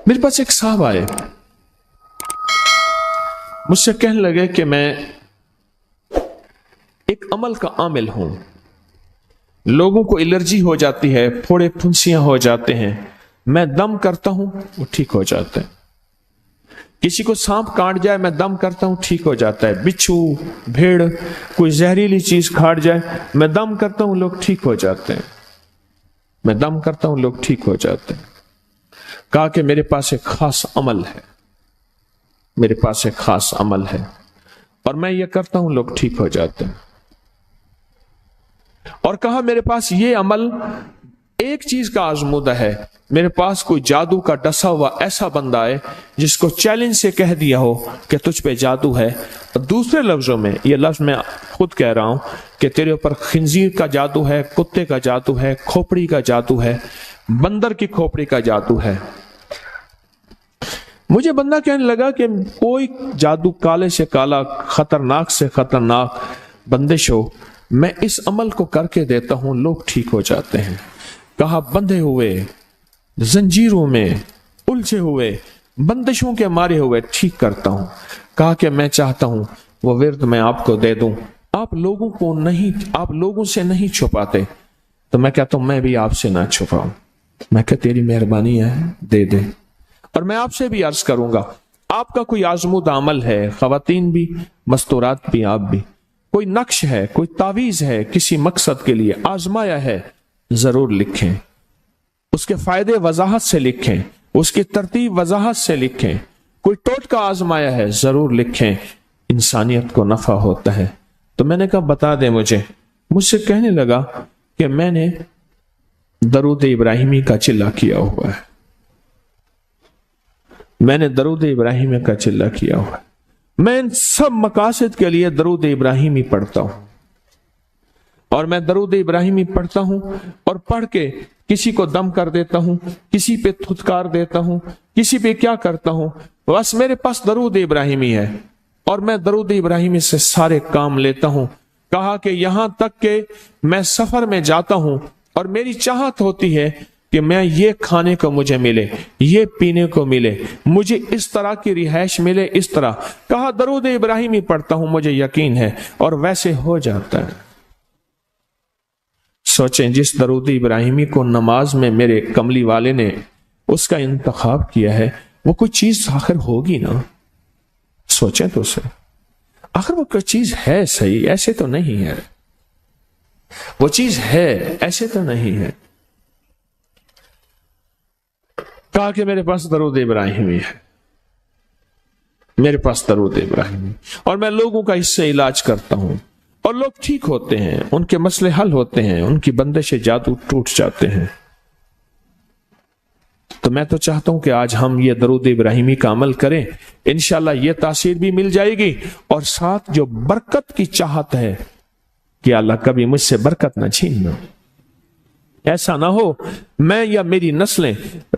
میرے پاس ایک صاحب آئے، مجھ سے کہنے لگے کہ میں ایک عمل کا عامل ہوں، لوگوں کو الرجی ہو جاتی ہے، پھوڑے پھنسیاں ہو جاتے ہیں، میں دم کرتا ہوں وہ ٹھیک ہو جاتا ہے، کسی کو سانپ کاٹ جائے میں دم کرتا ہوں ٹھیک ہو جاتا ہے، بچھو بھیڑ کوئی زہریلی چیز کھاٹ جائے میں دم کرتا ہوں لوگ ٹھیک ہو جاتے ہیں، میں دم کرتا ہوں لوگ ٹھیک ہو جاتے ہیں۔ کہا کہ میرے پاس ایک خاص عمل ہے، میرے پاس ایک خاص عمل ہے اور میں یہ کرتا ہوں لوگ ٹھیک ہو جاتے ہیں، اور کہا میرے پاس یہ عمل ایک چیز کا آزمودہ ہے، میرے پاس کوئی جادو کا ڈسا ہوا ایسا بندہ ہے جس کو چیلنج سے کہہ دیا ہو کہ تجھ پہ جادو ہے، اور دوسرے لفظوں میں یہ لفظ میں خود کہہ رہا ہوں کہ تیرے اوپر خنزیر کا جادو ہے، کتے کا جادو ہے، کھوپڑی کا جادو ہے، بندر کی کھوپڑی کا جادو ہے۔ مجھے بندہ کہنے لگا کہ کوئی جادو کالے سے کالا، خطرناک سے خطرناک بندش ہو، میں اس عمل کو کر کے دیتا ہوں لوگ ٹھیک ہو جاتے ہیں۔ کہا بندھے ہوئے، زنجیروں میں الجھے ہوئے، بندشوں کے مارے ہوئے ٹھیک کرتا ہوں۔ کہا کہ میں چاہتا ہوں وہ ورد میں آپ کو دے دوں، آپ لوگوں سے نہیں چھپاتے، تو میں کہتا ہوں میں بھی آپ سے نہ چھپاؤں، میں کہ تیری مہربانی ہے دے دے۔ اور میں آپ سے بھی عرض کروں گا، آپ کا کوئی آزمودہ عمل ہے، خواتین بھی مستورات بھی آپ بھی، کوئی نقش ہے، کوئی تعویذ ہے، کسی مقصد کے لیے آزمایا ہے، ضرور لکھیں، اس کے فائدے وضاحت سے لکھیں، اس کی ترتیب وضاحت سے لکھیں، کوئی ٹوٹکا آزمایا ہے ضرور لکھیں، انسانیت کو نفع ہوتا ہے۔ تو میں نے کہا بتا دیں مجھ سے کہنے لگا کہ میں نے درود ابراہیمی کا چلہ کیا ہوا ہے، میں نے درود ابراہیمی کا چلہ کیا ہوا ہے، میں ان سب مقاصد کے لیے درود ابراہیمی پڑھتا ہوں، اور میں درود ابراہیمی پڑھتا ہوں اور پڑھ کے کسی کو دم کر دیتا ہوں، کسی پہ تھتکار دیتا ہوں، کسی پہ کیا کرتا ہوں، بس میرے پاس درود ابراہیمی ہے اور میں درود ابراہیمی سے سارے کام لیتا ہوں۔ کہا کہ یہاں تک کہ میں سفر میں جاتا ہوں اور میری چاہت ہوتی ہے کہ میں یہ کھانے کو مجھے ملے، یہ پینے کو ملے، مجھے اس طرح کی رہائش ملے، اس طرح کہا درود ابراہیمی پڑھتا ہوں، مجھے یقین ہے اور ویسے ہو جاتا ہے۔ سوچیں جس درود ابراہیمی کو نماز میں میرے کملی والے نے اس کا انتخاب کیا ہے، وہ کوئی چیز آخر ہوگی نا، سوچیں تو سے آخر وہ کوئی چیز ہے، صحیح ایسے تو نہیں ہے، وہ چیز ہے ایسے تو نہیں ہے۔ کہا کہ میرے پاس درود ابراہیمی ہے، میرے پاس درود ابراہیمی، اور میں لوگوں کا اس سے علاج کرتا ہوں اور لوگ ٹھیک ہوتے ہیں، ان کے مسئلے حل ہوتے ہیں، ان کی بندش جادو ٹوٹ جاتے ہیں۔ تو میں تو چاہتا ہوں کہ آج ہم یہ درود ابراہیمی کا عمل کریں، انشاءاللہ یہ تاثیر بھی مل جائے گی، اور ساتھ جو برکت کی چاہت ہے کہ اللہ کبھی مجھ سے برکت نہ چھیننا، ایسا نہ ہو میں یا میری نسلیں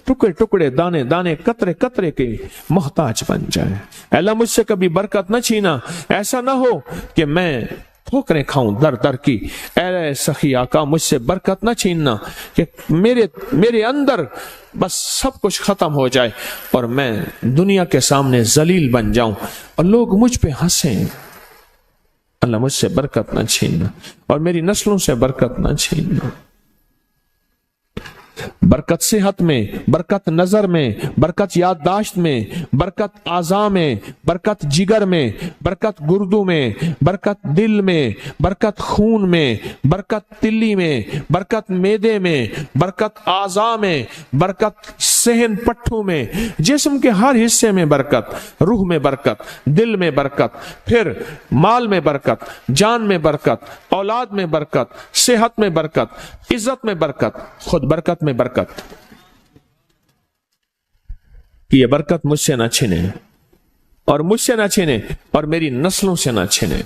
ٹکڑے ٹکڑے دانے دانے قطرے قطرے کے محتاج بن جائیں۔ اللہ مجھ سے کبھی برکت نہ چھینا، ایسا نہ ہو کہ میں ٹھوکریں کھاؤں در در کی، اے سخی آقا مجھ سے برکت نہ چھیننا کہ میرے اندر بس سب کچھ ختم ہو جائے اور میں دنیا کے سامنے ذلیل بن جاؤں اور لوگ مجھ پہ ہنسیں۔ اللہ مجھ سے برکت نہ چھیننا اور میری نسلوں سے برکت نہ چھیننا۔ برکت صحت میں، برکت نظر میں، برکت یادداشت میں، برکت اعضاء میں، برکت جگر میں، برکت گردوں میں، برکت دل میں، برکت خون میں، برکت تلی میں، برکت معدے میں، برکت اعضاء میں، برکت صحن پٹھوں میں، جسم کے ہر حصے میں برکت، روح میں برکت، دل میں برکت، پھر مال میں برکت، جان میں برکت، اولاد میں برکت، صحت میں برکت، عزت میں برکت، خود برکت میں برکت، کہ یہ برکت مجھ سے نہ چھنے اور مجھ سے نہ چھنے اور میری نسلوں سے نہ چھنے،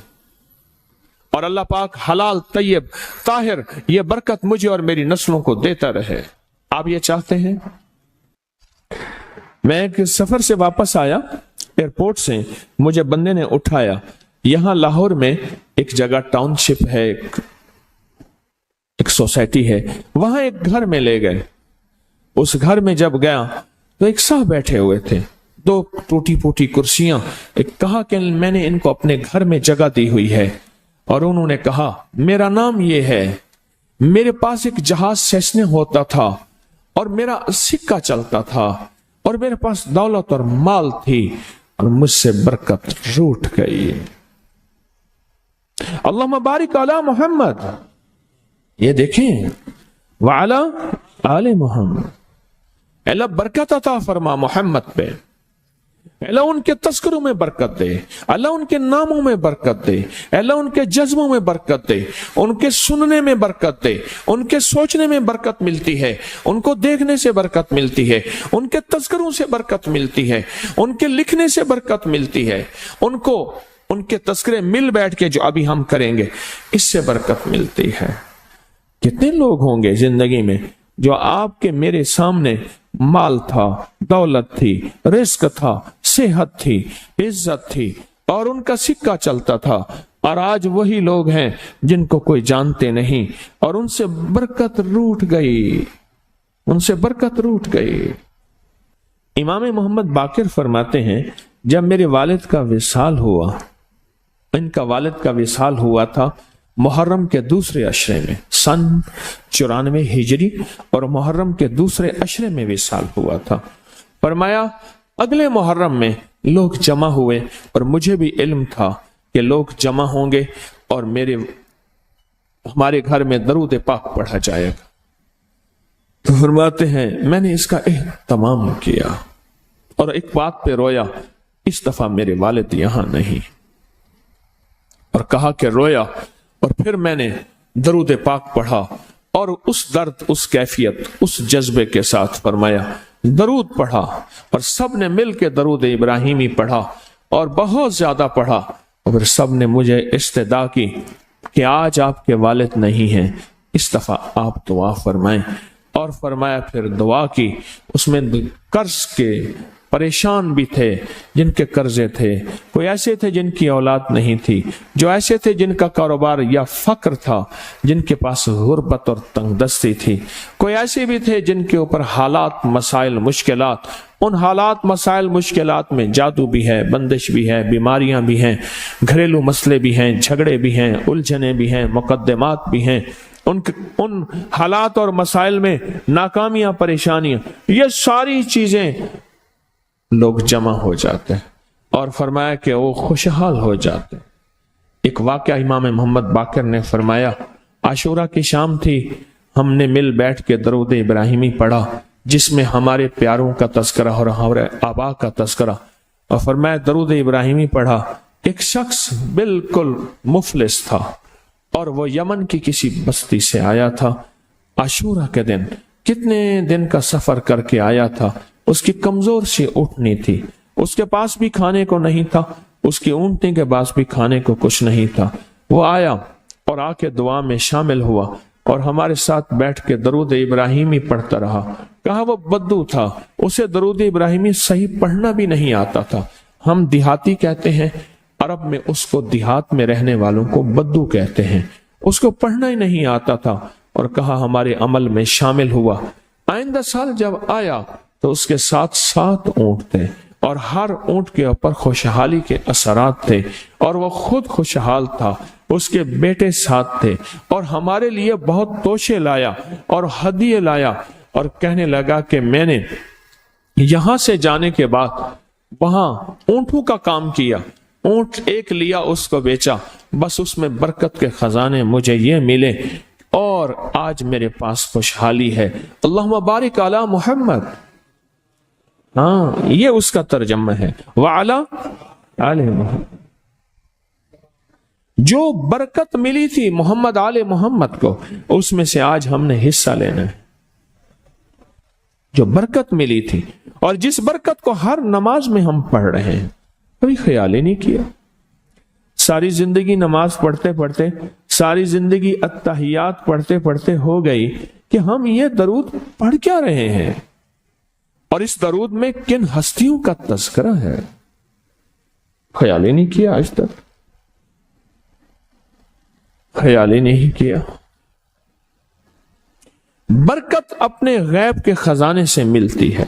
اور اللہ پاک حلال طیب طاہر یہ برکت مجھے اور میری نسلوں کو دیتا رہے۔ آپ یہ چاہتے ہیں؟ میں ایک سفر سے واپس آیا، ایئرپورٹ سے مجھے بندے نے اٹھایا، یہاں لاہور میں ایک جگہ ٹاؤن شپ ہے، ایک سوسائٹی ہے، وہاں ایک گھر میں لے گئے۔ اس گھر میں جب گیا تو ایک साहब बैठे हुए थे, 2 टूटी फूटी कुर्सियां. एक कहा कि मैंने इनको अपने घर में जगह दी हुई है, और उन्होंने कहा मेरा नाम ये है, मेरे पास एक जहाज सेसने होता था और मेरा सिक्का चलता था और मेरे पास दौलत और माल थी और मुझसे बरकत रूठ गई. अल्लाहुम्मा बारिक अला मोहम्मद. ये देखें, वाला आले मोहम्मद. अल्लाह बरकत अता फरमा मोहम्मद पे. अल्लाह उनके तस्करों में बरकत दे, अल्लाह उनके नामों में बरकत दे, अल्लाह उनके जज्बों में बरकत दे, उनके सुनने में बरकत दे, उनके सोचने में बरकत मिलती है, उनको देखने से बरकत मिलती है, उनके तस्करों से बरकत मिलती है, उनके लिखने से बरकत मिलती है, उनको उनके तस्करे मिल बैठ के जो अभी हम करेंगे इससे बरकत मिलती है. कितने लोग होंगे जिंदगी में जो आपके मेरे सामने माल था, दौलत थी, रिस्क था, सेहत थी, इज्जत थी और उनका सिक्का चलता था, और आज वही लोग हैं जिनको कोई जानते नहीं और उनसे बरकत रूठ गई, उनसे बरकत रूठ गई. इमाम मोहम्मद बाकिर फरमाते हैं, जब मेरे वालिद का विसाल हुआ, इनका वालिद का विसाल हुआ था मुहर्रम के दूसरे अशरे में, सन 94 हिजरी और मुहर्रम के दूसरे अशरे में विसाल हुआ था. फरमाया अगले मुहर्रम में लोग जमा हुए और मुझे भी इल्म था कि लोग जमा होंगे और हमारे घर में दरूद पाक पढ़ा जाएगा. तो फरमाते हैं मैंने इसका एहतमाम किया और एक बात पे रोया, इस दफा मेरे वालिद यहां नहीं, और कहा कि रोया, और फिर मैंने दरूद पाक पढ़ा और उस दर्द, उस कैफियत, उस जज्बे के साथ फरमाया दरूद पढ़ा, और सब ने मिल के दरूद इब्राहिमी पढ़ा और बहुत ज्यादा पढ़ा, और फिर सब ने मुझे इस्तदा की कि आज आपके वालिद नहीं हैं, इस दफा आप दुआ फरमाएं. और फरमाया फिर दुआ की. उसमें कर्ज के परेशान भी थे, जिनके कर्जे थे, कोई ऐसे थे जिनकी औलाद नहीं थी, जो ऐसे थे जिनका कारोबार या फक्र था, जिनके पास गुर्बत और तंगदस्ती थी, कोई ऐसे भी थे जिनके ऊपर हालात, मसाइल, मुश्किलात. उन हालात, मसाइल, मुश्किलात में जादू भी है, बंदिश भी है, बीमारियां भी हैं, घरेलू मसले भी हैं, झगड़े भी हैं, उलझने भी हैं, मुकद्दमात भी हैं. उन हालात और मसाइल में नाकामियां, परेशानियां, ये सारी चीजें लोग जमा हो जाते हैं और फरमाया कि वो खुशहाल हो जाते हैं. एक वाकया इमाम मोहम्मद बाकिर ने फरमाया, आशूरा की शाम थी, हमने मिल बैठ के दरूद इब्राहिमी पढ़ा जिसमें हमारे प्यारों का तस्करा और हमारे आबा का तस्करा, और फरमाया दरूद इब्राहिमी पढ़ा. एक शख्स बिल्कुल मुफलिस था और वो यमन की किसी बस्ती से आया था. आशूरा के दिन कितने दिन का सफर करके आया था, उसकी कमजोर सी ऊँटनी थी, उसके पास भी खाने को नहीं था, उसकी ऊँटनी के पास भी खाने को कुछ नहीं था. वो आया और आके दुआ में शामिल हुआ और हमारे साथ बैठ के दरूद इब्राहिमी पढ़ता रहा. कहा वो बद्दू था, उसे दरूद इब्राहिमी सही पढ़ना भी नहीं आता था. हम देहाती कहते हैं, अरब में उसको देहात में रहने वालों को बद्दू कहते हैं. उसको पढ़ना ही नहीं आता था और कहा हमारे अमल में शामिल हुआ. आइंदा साल जब आया तो उसके साथ 7 ऊंट थे और हर ऊंट के ऊपर खुशहाली के असरात थे और वो खुद खुशहाल था, उसके बेटे साथ थे और हमारे लिए बहुत तोशे लाया और हदिये लाया और कहने लगा कि मैंने यहां से जाने के बाद वहां ऊंटों का काम किया, ऊंट एक लिया, उसको बेचा, बस उसमें बरकत के खजाने मुझे ये मिले और आज मेरे पास खुशहाली है. अल्लाहुम्मा बारिक अला मोहम्मद. हाँ, ये उसका तर्जमा है. वाला आले मोहम्मद. जो बरकत मिली थी मोहम्मद आले मोहम्मद को, उसमें से आज हमने हिस्सा लेना है. जो बरकत मिली थी और जिस बरकत को हर नमाज में हम पढ़ रहे हैं, कभी ख्याल ही नहीं किया. सारी जिंदगी नमाज पढ़ते पढ़ते, सारी जिंदगी अत्तहियात पढ़ते पढ़ते हो गई कि हम ये दरूद पढ़ क्या रहे हैं और इस दरूद में किन हस्तियों का तज़किरा है. ख्याल ही नहीं किया, आज तक ख्याल ही नहीं किया. बरकत अपने गैब के खजाने से मिलती है.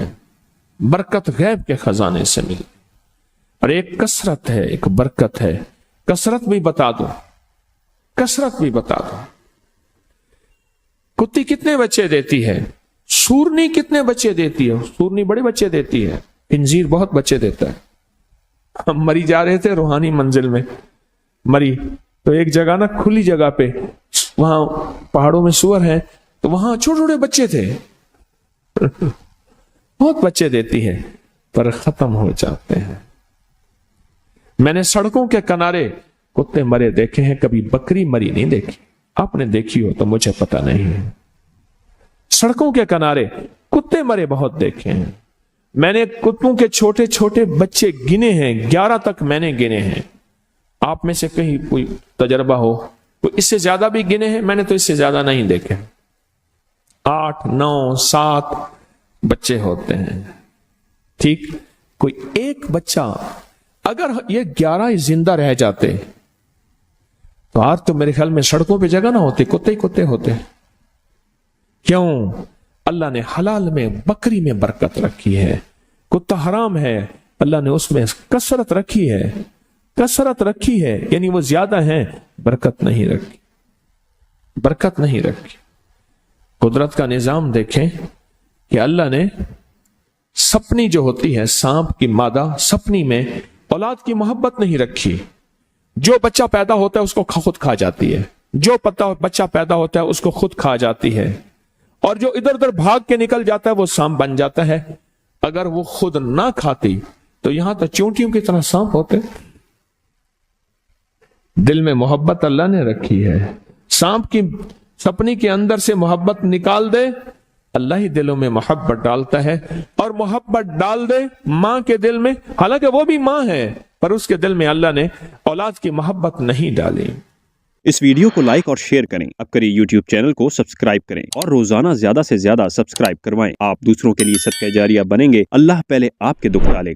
बरकत गैब के खजाने से मिलती। और एक कसरत है, एक बरकत है। कसरत भी बता दो, कसरत भी बता दो। कुत्ती कितने बच्चे देती है? सूरनी कितने बच्चे देती है? सूरनी बड़े बच्चे देती है, खंजीर बहुत बच्चे देता है। हम मरी जा रहे थे रूहानी मंजिल में, मरी तो एक जगह ना, खुली जगह पे, वहां पहाड़ों में सुअर है, तो वहां छोटे छोटे बच्चे थे बहुत बच्चे देती है, पर खत्म हो जाते हैं। मैंने सड़कों के किनारे कुत्ते मरे देखे हैं, कभी बकरी मरी नहीं देखी। आपने देखी हो तो मुझे पता नहीं है। सड़कों के किनारे कुत्ते मरे बहुत देखे हैं। मैंने कुत्तों के छोटे छोटे बच्चे गिने हैं, 11 तक मैंने गिने हैं। आप में से कहीं कोई तजर्बा हो, कोई इससे ज्यादा भी गिने हैं? मैंने तो इससे ज्यादा नहीं देखे। 8, 9, 7 बच्चे होते हैं। ठीक, कोई एक बच्चा, अगर ये 11 जिंदा रह जाते तो आज तो मेरे ख्याल में सड़कों पे जगह ना होती, कुत्ते ही कुत्ते होते। क्यों? अल्लाह ने हलाल में, बकरी में बरकत रखी है। कुत्ता हराम है, अल्लाह ने उसमें कसरत रखी है, कसरत रखी है, यानी वो ज्यादा है, बरकत नहीं रखी, बरकत नहीं रखी। कुदरत का निजाम देखें कि अल्लाह ने सपनी जो होती है, सांप की मादा सपनी में औलाद की मोहब्बत नहीं रखी। जो बच्चा पैदा होता है उसको खुद खा जाती है, जो बच्चा पैदा होता है उसको खुद खा जाती है, और जो इधर उधर भाग के निकल जाता है वो सांप बन जाता है। अगर वो खुद ना खाती तो यहां तो चींटियों की तरह सांप होते। दिल में मोहब्बत अल्लाह ने रखी है। सांप की सपनी के अंदर से मोहब्बत निकाल दे, अल्लाह ही दिलों में मोहब्बत डालता है। और मोहब्बत डाल दे मां के दिल में, हालांकि वो भी मां है, पर उसके दिल में अल्लाह ने औलाद की मोहब्बत नहीं डाली। इस वीडियो को लाइक और शेयर करें। अब करिए YouTube चैनल को सब्सक्राइब करें और रोजाना ज्यादा से ज्यादा सब्सक्राइब करवाएं। आप दूसरों के लिए सदका जारिया बनेंगे। अल्लाह पहले आपके दुख टालेगा।